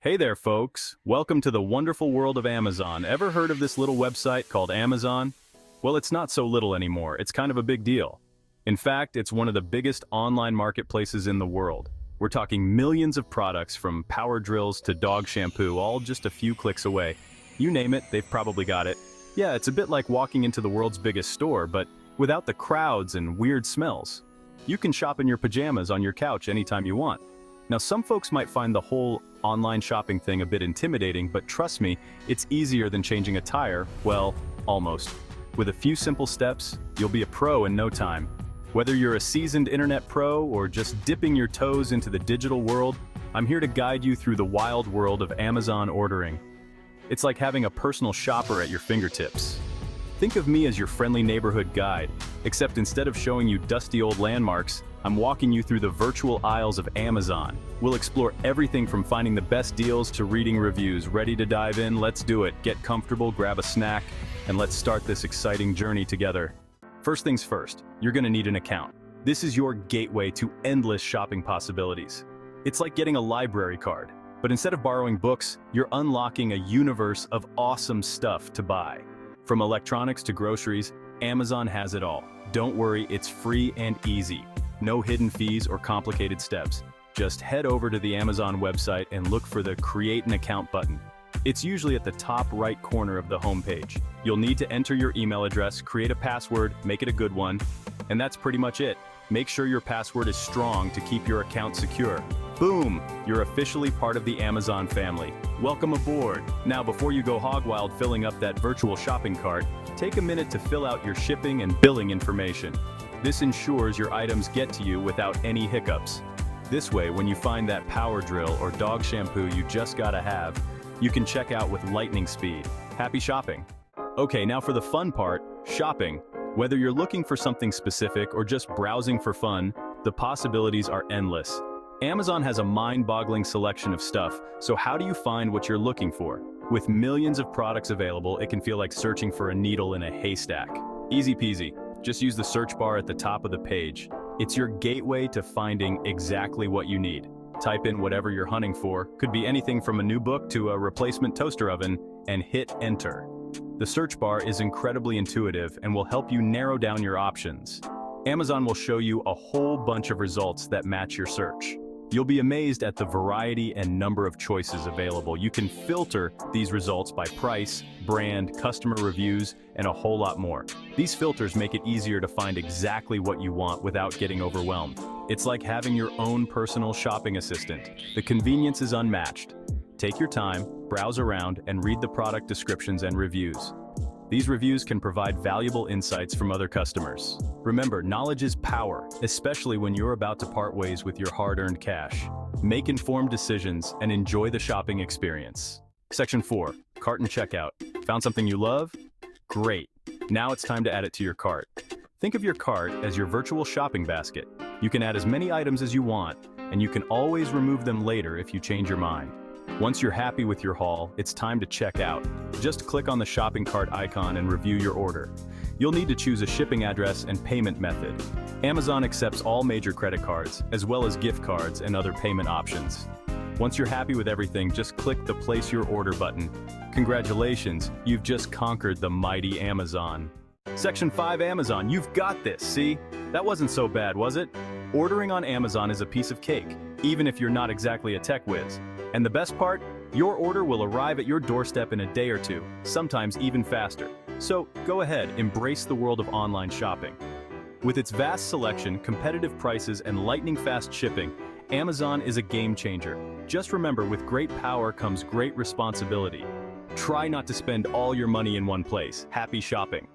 Hey there, folks. Welcome to the wonderful world of Amazon. Ever heard of this little website called Amazon? Well, it's not so little anymore. It's kind of a big deal. In fact, it's one of the biggest online marketplaces in the world. We're talking millions of products from power drills to dog shampoo, all just a few clicks away. You name it, they've probably got it. Yeah, it's a bit like walking into the world's biggest store, but without the crowds and weird smells. You can shop in your pajamas on your couch anytime you want. Now, some folks might find the whole online shopping thing a bit intimidating, but trust me, it's easier than changing a tire, well, almost. With a few simple steps, you'll be a pro in no time. Whether you're a seasoned internet pro or just dipping your toes into the digital world, I'm here to guide you through the wild world of Amazon ordering. It's like having a personal shopper at your fingertips. Think of me as your friendly neighborhood guide, except instead of showing you dusty old landmarks, I'm walking you through the virtual aisles of Amazon. We'll explore everything from finding the best deals to reading reviews. Ready to dive in? Let's do it. Get comfortable, grab a snack, and let's start this exciting journey together. First things first, you're gonna need an account. This is your gateway to endless shopping possibilities. It's like getting a library card, but instead of borrowing books, you're unlocking a universe of awesome stuff to buy. From electronics to groceries, Amazon has it all. Don't worry, it's free and easy. No hidden fees or complicated steps. Just head over to the Amazon website and look for the Create an Account button. It's usually at the top right corner of the homepage. You'll need to enter your email address, create a password, make it a good one, and that's pretty much it. Make sure your password is strong to keep your account secure. Boom! You're officially part of the Amazon family. Welcome aboard. Now, before you go hog wild filling up that virtual shopping cart, take a minute to fill out your shipping and billing information. This ensures your items get to you without any hiccups. This way, when you find that power drill or dog shampoo you just gotta have, you can check out with lightning speed. Happy shopping! Okay, now for the fun part, shopping. Whether you're looking for something specific or just browsing for fun, the possibilities are endless. Amazon has a mind-boggling selection of stuff, so how do you find what you're looking for? With millions of products available, it can feel like searching for a needle in a haystack. Easy peasy. Just use the search bar at the top of the page. It's your gateway to finding exactly what you need. Type in whatever you're hunting for, could be anything from a new book to a replacement toaster oven, and hit enter. The search bar is incredibly intuitive and will help you narrow down your options. Amazon will show you a whole bunch of results that match your search. You'll be amazed at the variety and number of choices available. You can filter these results by price, brand, customer reviews, and a whole lot more. These filters make it easier to find exactly what you want without getting overwhelmed. It's like having your own personal shopping assistant. The convenience is unmatched. Take your time, browse around, and read the product descriptions and reviews. These reviews can provide valuable insights from other customers. Remember, knowledge is power, especially when you're about to part ways with your hard-earned cash. Make informed decisions and enjoy the shopping experience. Section 4, Cart and Checkout. Found something you love? Great. Now it's time to add it to your cart. Think of your cart as your virtual shopping basket. You can add as many items as you want, and you can always remove them later if you change your mind. Once you're happy with your haul, it's time to check out. Just click on the shopping cart icon and review your order. You'll need to choose a shipping address and payment method. Amazon accepts all major credit cards, as well as gift cards and other payment options. Once you're happy with everything, just click the Place Your Order button. Congratulations, you've just conquered the mighty Amazon. Section 5 Amazon, you've got this, see? That wasn't so bad, was it? Ordering on Amazon is a piece of cake, even if you're not exactly a tech whiz. And the best part? Your order will arrive at your doorstep in a day or two, sometimes even faster. So go ahead, embrace the world of online shopping. With its vast selection, competitive prices, and lightning-fast shipping, Amazon is a game changer. Just remember, with great power comes great responsibility. Try not to spend all your money in one place. Happy shopping!